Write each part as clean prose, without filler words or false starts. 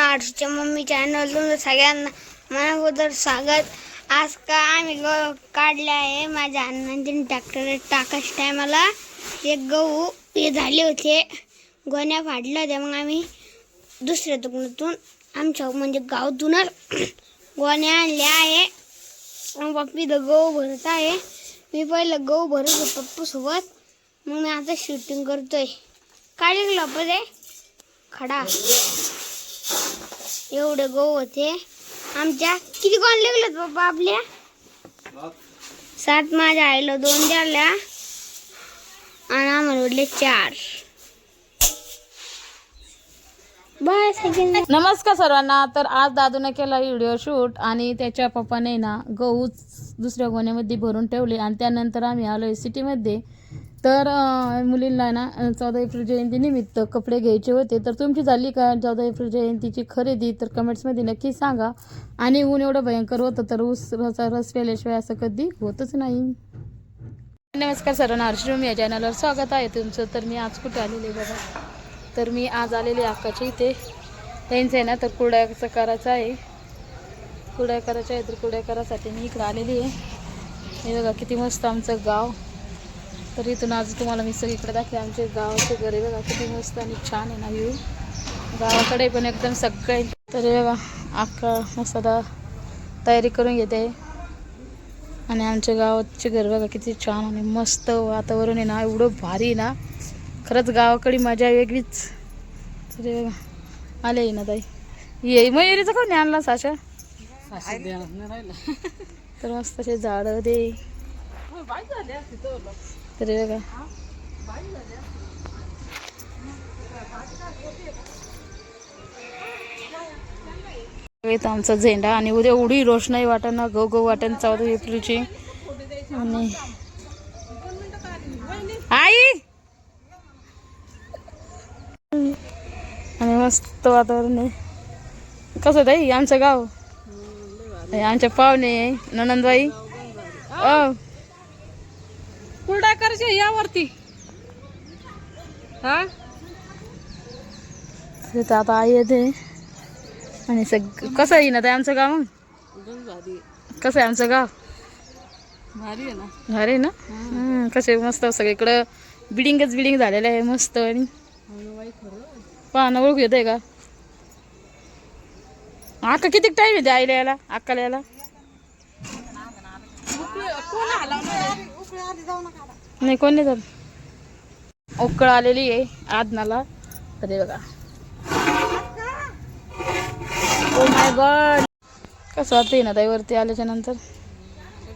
आरतीच्या mummy चॅनलवरून सगळ्यांना मनाबद्दल स्वागत. आज का आम्ही गहू काढले आहे. माझ्या अण्णांनी ट्रॅक्टर टाकायच्या टायमाला एक गहू हे झाले होते, गोण्या फाडल्या होत्या. मग आम्ही दुसऱ्या दुकानातून आमच्या म्हणजे गावातूनच गोण्या आणल्या आहे. मग पप्पी तर गहू भरत आहे. मी पहिलं गहू भरत होतो पप्पूसोबत. मग मी आता शूटिंग करतोय. काय लिहिलं पदे खडा एवढे गहू होते आमच्या. किती कोण लागलेत बाबा आपल्या? 7. माझ्या आईला 2 द्याल्या आणि आम्हाला उरले 4. नमस्कार सर्वांना. तर आज दादूने केला व्हिडिओ शूट आणि त्याच्या पप्पाने ना गहू दुसऱ्या गोण्यामध्ये भरून ठेवले आणि त्यानंतर आम्ही आलो सिटीमध्ये. तर मुलींना ना 14 एप्रिल जयंतीनिमित्त कपडे घ्यायचे होते. तर तुमची झाली का 14 एप्रिल जयंतीची खरेदी? तर कमेंट्समध्ये नक्की सांगा. आणि ऊन एवढं भयंकर होतं तर ऊसाचा रस प्यायल्याशिवाय असं कधी होतच नाही. नमस्कार सर्वांना, हर्षरूम या चॅनलवर स्वागत आहे तुमचं. तर मी आज कुठे आलेले बघा. तर मी आज आलेले अक्काच्या इथे. त्यांचं आहे ना तर कुरड्याचं करायचं आहे. कुरड्या करायच्या आहे तर कुरड्या करायसाठी मी इकडे आलेली आहे. हे बघा किती मस्त आमचं गाव. तर इथून आज तुम्हाला मी सगळीकडे दाखले. आमचे गावाचे घर आहे बघा किती मस्त आणि छान आहे ना व्ह्यू. गावाकडे पण एकदम सगळे. तर हे बघा अक्का मस्त तयारी करून घेते. आणि आमच्या गावाचे घर बघा किती छान आणि मस्त वातावरण आहे ना, एवढं भारी ना खरंच. गावाकडे मजा वेगळीच. तर हे बघा आले ना ताई. ये मयुरीचं कोणी आणला साशा? तर मस्त असे झाडं दे. तर बघा इथं आमचा झेंडा. आणि उद्या एवढी रोषणाई वाटण ना, गौ वाटण 14 एप्रिलची. आणि आई आणि मस्त वातावरण आहे. कसं ताई आमचं गाव? आमच्या पाहुणे ननंदबाई कुरडा करायचे यावरती. हा आता आई येते. आणि कसं आहे ना ते आमचं गाव? मग कसं आहे आमचं गाव? भारी आहे ना. भारी ना. कसे मस्त सगळीकडं बिल्डिंग झालेलं आहे मस्त. आणि पाहणं ओळखू येत आहे का? अक्का किती टाईम येते आईला यायला, अक्काला यायला? नाही कोण नाही. तर उकळ आलेली आहे आदनाला. तर हे बघा ओ माय गॉड कसं वाटतंय ना ताई वरती आल्याच्या नंतर.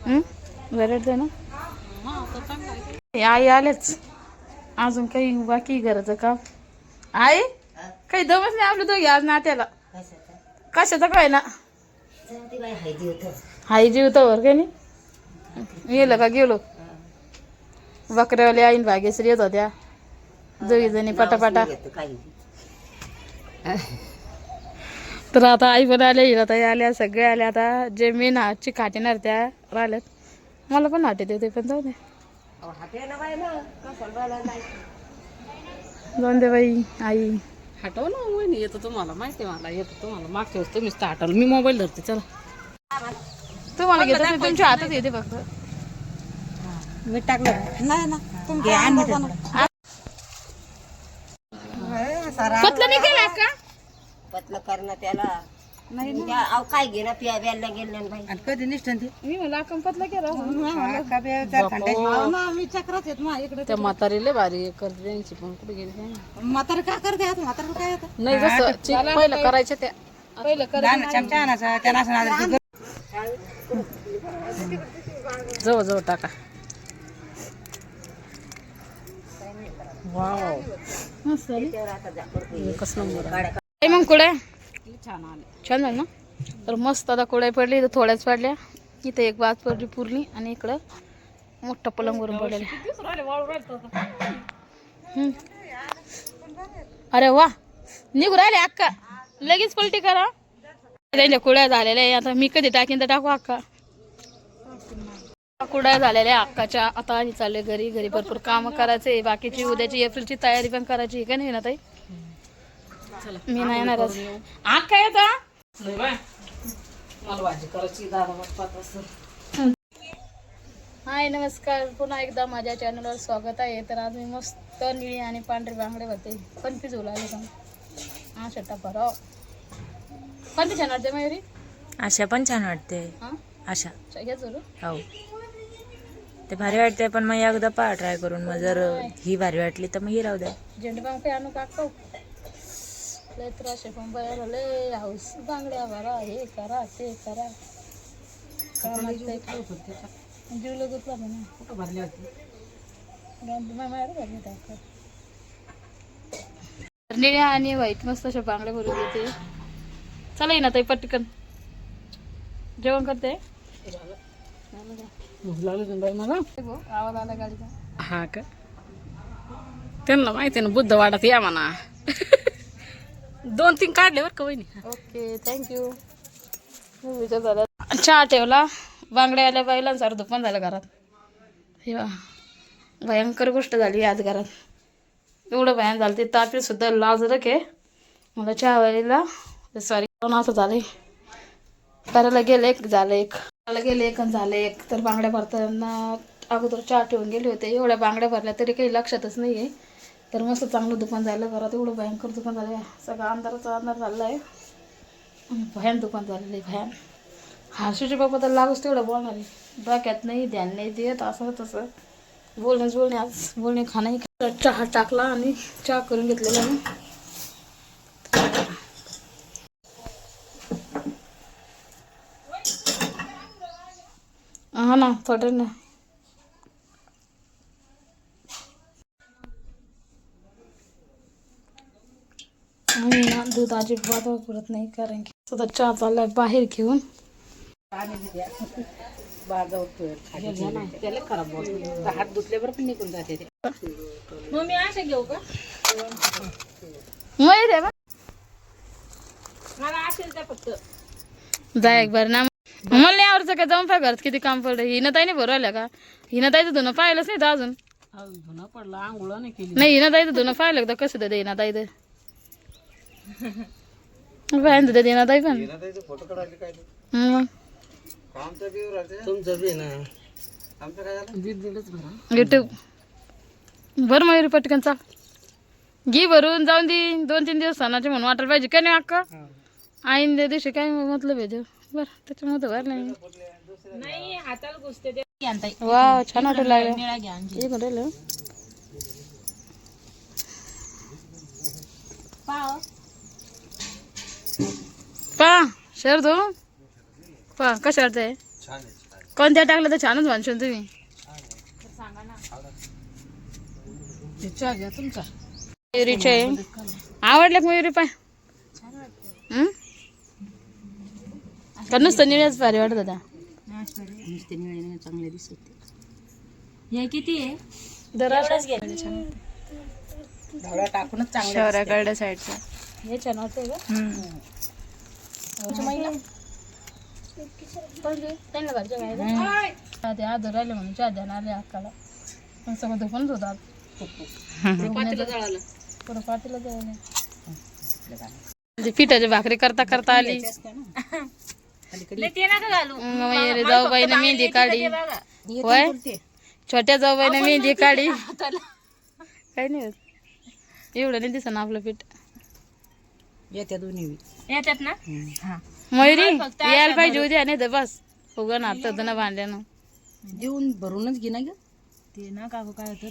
बरं वाटतंय ना. आई आलेच, अजून काही बाकी घराचं काम. आई काही दमच नाही आपलं दोघी आज नात्याला. कशाचं काय ना हाय जीवतावर काही नाही. गेलं का गेलो. बकऱ्यावाले आईन भाग्यश्री येत होत्या दोघी जणी पटापटा. तर आता आई पण आल्या, आता आल्या सगळे आल्या. आता जे मेन हातची खाटेणार त्या राहिल्यात. मला पण हाटे देते पण जाऊ दे. जाऊन दे बाई. आई हटव ना वहिनी. येतो तुम्हाला माहिती आहे, मला येतो तुम्हाला. मागच्या वेळेस तुम्हीच तर हटवलं. मी मोबाईल धरते चला. तुम्हाला घेत नाही, तुमच्या हातात येते फक्त. मी टाकलं नाही ना पतलं नाही केलं का? पतलं करणं त्याला नाही. काय घेणं प्यायला गेलं बाई. कधी निष्ठन ते मी मला पतलं केलं. मी चक्रात येत ना इकडे. त्या म्हातारीले भारी करते त्यांची. पण कुठे गेली म्हातारा का करते आता? म्हातारा काय येतं? नाही जसं पहिलं करायचं त्या पहिलं कर. जवळ टाका. वाव एकच नंबर. मग कुड्या छान आले. छान झालं ना. तर मस्त आता कुड्या पडली. इथं थोड्याच पडल्या. इथं एक बात पडली पुरली आणि इकडं मोठा पलंगवरून पडलेला. अरे वा निघू राहिले अक्का. लगेच पलटी करा. त्यांच्या कुड्या झालेल्या आहे. आता मी कधी टाकीन तर टाकू अक्का. कुड्या झालेल्या अक्काच्या. आता आम्ही चालले घरी भरपूर कामं करायचे. बाकीची उद्याची एप्रिलची तयारी पण करायची का नाही ना ताई? मी नाही येणारच. आग काय आता नाही बाय मला भाजी करायची दादा मग 5 वाजता. हाय नमस्कार, पुन्हा एकदा माझ्या चॅनलवर स्वागत आहे. तर आज मी मस्त निळी आणि पांढरे बांगडे होते. कन्फ्यूज होऊ लागले का हा शट्टा बरं. कोणती छान वाटते मयुरी? आशा पण छान वाटते. हां आशा घ्या जरूर. हो ते भारी वाटते, पण मग एकदा पहा ट्राय करून. मग जर ही भारी वाटली तर मग ही राहू द्या. झेंडूबाम काही आणू काका लय त्रास आहे. पण बयाला लय हाऊस बांगड्या भरा, हे करा ते करा. जीव लगतला ना कुठं भरली होती निळ्या आणि व्हाईट मस्त अशा बांगड्या भरून देते. चला ना ताई पटकन जेवण करते. भूक लागली होती बाई मला. आवाज आला गाडीचा. हा का त्यांना माहिती आहे ना बुद्धवाडात या म्हणा. 2-3 काढले बरं का वहिनी. Okay thank you. विचार झाला चहा ठेवला. बांगड्या आल्या बाईला सारं दुपान झालं घरात. हे वा भयंकर गोष्ट झाली आज घरात. एवढं भयान झालं ते तापील सुद्धा लाजरक आहे. मला चहा वालीला सॉरी असं झालंय. करायला गेलं एक झालं एक, करायला गेले एक आणि झालं एक. तर बांगड्या भरताना अगोदर चहा ठेवून गेले होते. एवढ्या बांगड्या भरल्या तरी काही लक्षातच नाही आहे. तर मस्त चांगलं दुकान झालं घरात. एवढं भयंकर दुकान झालं सगळं अंधाराचा अंधार झाला आहे. भयान दुकान झालेलं आहे भयान. हर्षूचे बाबा तर लागूच तेवढं बोलणार आहे. डोक्यात नाही ध्यान नाही देत असं तसं बोलणे आज बोलणे खाणंही. चहा टाकला आणि चहा करून घेतलेला मी. हा ना थोडं ना मी ना दूध अजिबात वापरत नाही, कारण की स्वतः चहा चाललाय बाहेर घेऊन. त्याला खराब बोलतो हात धुतल्यावर पण निघून जाते ते. मग मी अशा घेऊ का मयूर आहे बा मला असेल त्या फक्त जा एक बार ना. मला नाही आवडतं का जाऊन पाय घरात किती काम पडलं. हिनं ताईने भरवल्या का? हिनं ताईचं धुणं पाहिलंच नाही तर अजून. धुणं पडलं आंघोळ नाही केली. नाही हिनं ताईचं धुणं पाहिलं का कसं देते हिनं ताई तर पाहिजे देते हिनं ताई पण. मग तुमचं बी ना आमचं काय झालं दीडच भरा युट्यूब भर मयुरी पटकन चाल घी भरून जाऊन दे. 2-3 दिवस सणाचे म्हणून वाटायला पाहिजे काय नाही अक्का. आईन त्या दिवशी काय मतलब आहे बरं त्याच्यामध्ये भर नाही हाताला घुसते ते. वा छान वाटायला लागलं. पा शर धो पा कशा वाटतंय. कोणत्या टाकलं तर छानच म्हणशील तुम्ही. चहा घ्या तुमचा. मयुरीचे आवडल्या का मयुरी पाय. का नुसतं निळ्याच भारी वाटत होता. नुसते निळे चांगले दिसत. हे किती आहे धावडा टाकूनच चांगलं शहराकडे साईडचा हे छान वाटतंय का. त्यांना घरच्या काय ते आदर राहिले म्हणून चहा द्या आले अक्काला. पण सगळं दुकानच होतात पुढं पाटीला जायला. पिठाची भाकरी करता करता आली. जाऊबाईने मेहंदी काढी. होय छोट्या जाऊबाईने मेहंदी काढी. काही नाही होत एवढं नाही दिसत ना आपलं पीठ. येत्या दोन्ही येतात ना मयुरी यायला पाहिजे उद्या नाही तर बस उगं ना तर भांड्यानं देऊन भरूनच घे ना ग ते ना काकू काय होतं